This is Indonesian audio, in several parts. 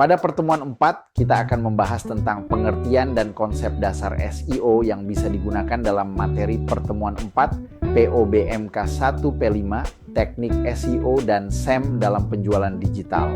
Pada pertemuan 4, kita akan membahas tentang pengertian dan konsep dasar SEO yang bisa digunakan dalam materi pertemuan 4 POBMK 1P5, Teknik SEO dan SEM dalam penjualan digital.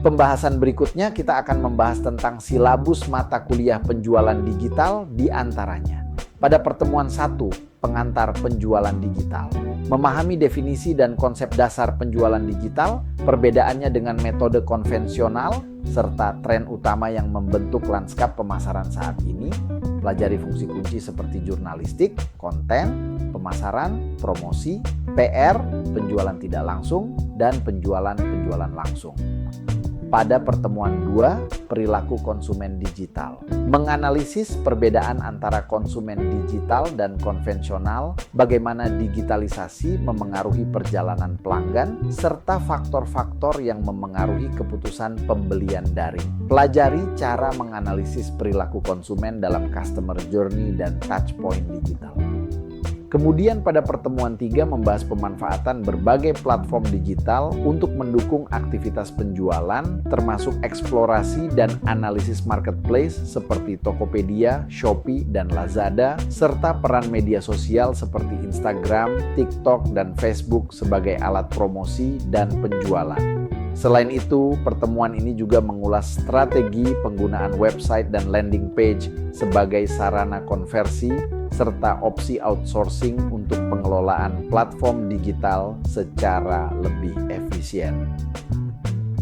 Pembahasan berikutnya kita akan membahas tentang silabus mata kuliah penjualan digital di antaranya. Pada pertemuan 1, pengantar penjualan digital. Memahami definisi dan konsep dasar penjualan digital, perbedaannya dengan metode konvensional, serta tren utama yang membentuk lanskap pemasaran saat ini. Pelajari fungsi kunci seperti jurnalistik, konten, pemasaran, promosi, PR, penjualan tidak langsung, dan penjualan langsung. Pada pertemuan 2, perilaku konsumen digital. Menganalisis perbedaan antara konsumen digital dan konvensional, bagaimana digitalisasi memengaruhi perjalanan pelanggan, serta faktor-faktor yang memengaruhi keputusan pembelian daring. Pelajari cara menganalisis perilaku konsumen dalam customer journey dan touchpoint digital. Kemudian pada pertemuan 3 membahas pemanfaatan berbagai platform digital untuk mendukung aktivitas penjualan, termasuk eksplorasi dan analisis marketplace seperti Tokopedia, Shopee, dan Lazada, serta peran media sosial seperti Instagram, TikTok, dan Facebook sebagai alat promosi dan penjualan. Selain itu, pertemuan ini juga mengulas strategi penggunaan website dan landing page sebagai sarana konversi, serta opsi outsourcing untuk pengelolaan platform digital secara lebih efisien.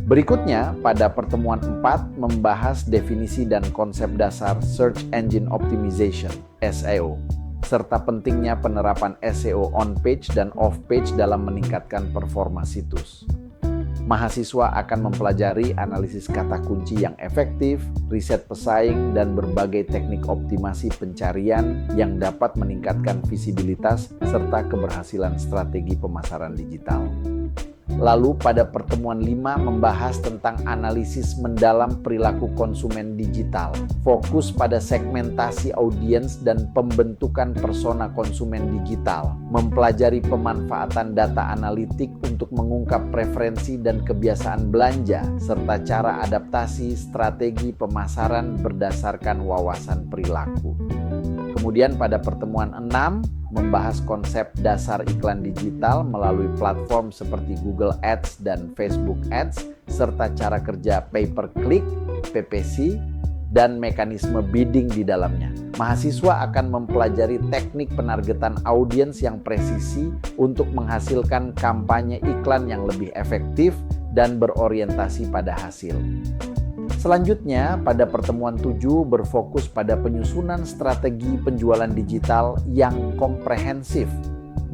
Berikutnya, pada pertemuan 4 membahas definisi dan konsep dasar Search Engine Optimization (SEO), serta pentingnya penerapan SEO on-page dan off-page dalam meningkatkan performa situs. Mahasiswa akan mempelajari analisis kata kunci yang efektif, riset pesaing, dan berbagai teknik optimasi pencarian yang dapat meningkatkan visibilitas serta keberhasilan strategi pemasaran digital. Lalu pada pertemuan 5 membahas tentang analisis mendalam perilaku konsumen digital, fokus pada segmentasi audiens dan pembentukan persona konsumen digital, mempelajari pemanfaatan data analitik untuk mengungkap preferensi dan kebiasaan belanja, serta cara adaptasi strategi pemasaran berdasarkan wawasan perilaku. Kemudian pada pertemuan 6 membahas konsep dasar iklan digital melalui platform seperti Google Ads dan Facebook Ads, serta cara kerja pay-per-click, PPC, dan mekanisme bidding di dalamnya. Mahasiswa akan mempelajari teknik penargetan audiens yang presisi untuk menghasilkan kampanye iklan yang lebih efektif dan berorientasi pada hasil. Selanjutnya, pada pertemuan 7 berfokus pada penyusunan strategi penjualan digital yang komprehensif,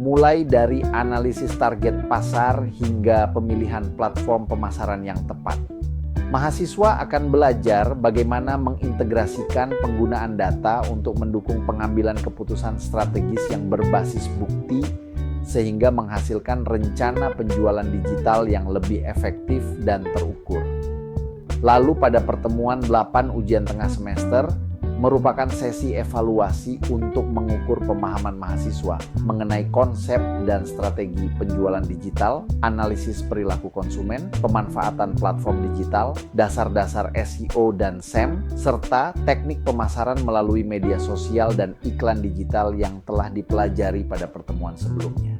mulai dari analisis target pasar hingga pemilihan platform pemasaran yang tepat. Mahasiswa akan belajar bagaimana mengintegrasikan penggunaan data untuk mendukung pengambilan keputusan strategis yang berbasis bukti, sehingga menghasilkan rencana penjualan digital yang lebih efektif dan terukur. Lalu pada pertemuan 8 ujian tengah semester merupakan sesi evaluasi untuk mengukur pemahaman mahasiswa mengenai konsep dan strategi penjualan digital, analisis perilaku konsumen, pemanfaatan platform digital, dasar-dasar SEO dan SEM, serta teknik pemasaran melalui media sosial dan iklan digital yang telah dipelajari pada pertemuan sebelumnya.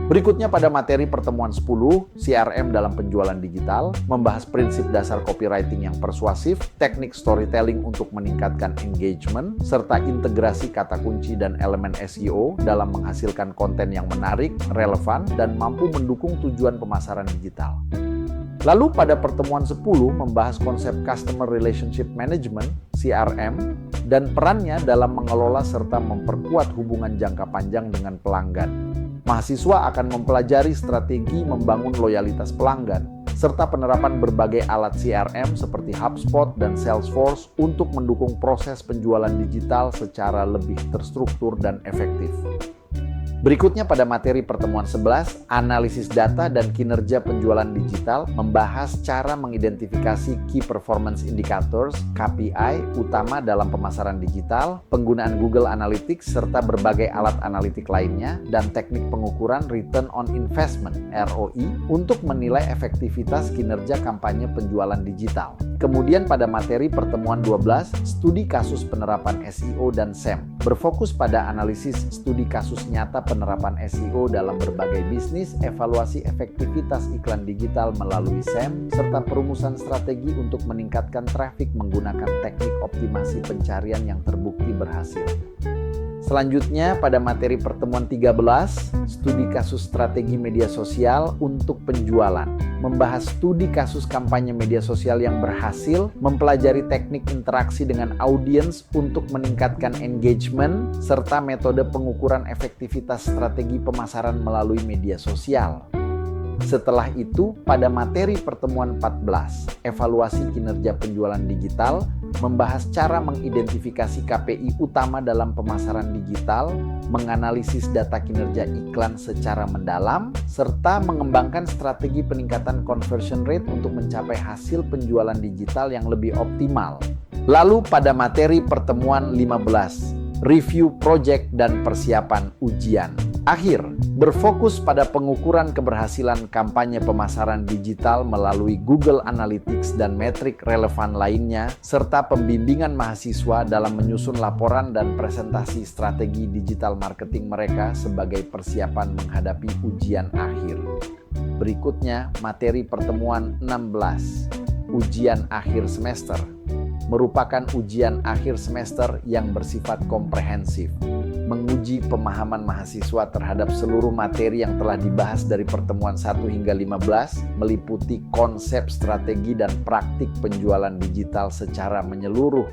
Berikutnya pada materi pertemuan 10, CRM dalam penjualan digital, membahas prinsip dasar copywriting yang persuasif, teknik storytelling untuk meningkatkan engagement, serta integrasi kata kunci dan elemen SEO dalam menghasilkan konten yang menarik, relevan, dan mampu mendukung tujuan pemasaran digital. Lalu pada pertemuan 10 membahas konsep Customer Relationship Management, CRM, dan perannya dalam mengelola serta memperkuat hubungan jangka panjang dengan pelanggan. Mahasiswa akan mempelajari strategi membangun loyalitas pelanggan, serta penerapan berbagai alat CRM seperti HubSpot dan Salesforce untuk mendukung proses penjualan digital secara lebih terstruktur dan efektif. Berikutnya pada materi pertemuan 11, analisis data dan kinerja penjualan digital, membahas cara mengidentifikasi Key Performance Indicators (KPI) utama dalam pemasaran digital, penggunaan Google Analytics serta berbagai alat analitik lainnya, dan teknik pengukuran Return on Investment (ROI) untuk menilai efektivitas kinerja kampanye penjualan digital. Kemudian pada materi pertemuan 12, studi kasus penerapan SEO dan SEM, berfokus pada analisis studi kasus nyata penerapan SEO dalam berbagai bisnis, evaluasi efektivitas iklan digital melalui SEM, serta perumusan strategi untuk meningkatkan traffic menggunakan teknik optimasi pencarian yang terbukti berhasil. Selanjutnya pada materi pertemuan 13, studi kasus strategi media sosial untuk penjualan, membahas studi kasus kampanye media sosial yang berhasil, mempelajari teknik interaksi dengan audiens untuk meningkatkan engagement, serta metode pengukuran efektivitas strategi pemasaran melalui media sosial. Setelah itu, pada materi pertemuan 14, evaluasi kinerja penjualan digital, membahas cara mengidentifikasi KPI utama dalam pemasaran digital, menganalisis data kinerja iklan secara mendalam, serta mengembangkan strategi peningkatan conversion rate untuk mencapai hasil penjualan digital yang lebih optimal. Lalu pada materi pertemuan 15, review project dan persiapan ujian. Akhir, berfokus pada pengukuran keberhasilan kampanye pemasaran digital melalui Google Analytics dan metrik relevan lainnya, serta pembimbingan mahasiswa dalam menyusun laporan dan presentasi strategi digital marketing mereka sebagai persiapan menghadapi ujian akhir. Berikutnya, materi pertemuan 16, ujian akhir semester. Merupakan ujian akhir semester yang bersifat komprehensif, menguji pemahaman mahasiswa terhadap seluruh materi yang telah dibahas dari pertemuan 1 hingga 15, meliputi konsep, strategi, dan praktik penjualan digital secara menyeluruh.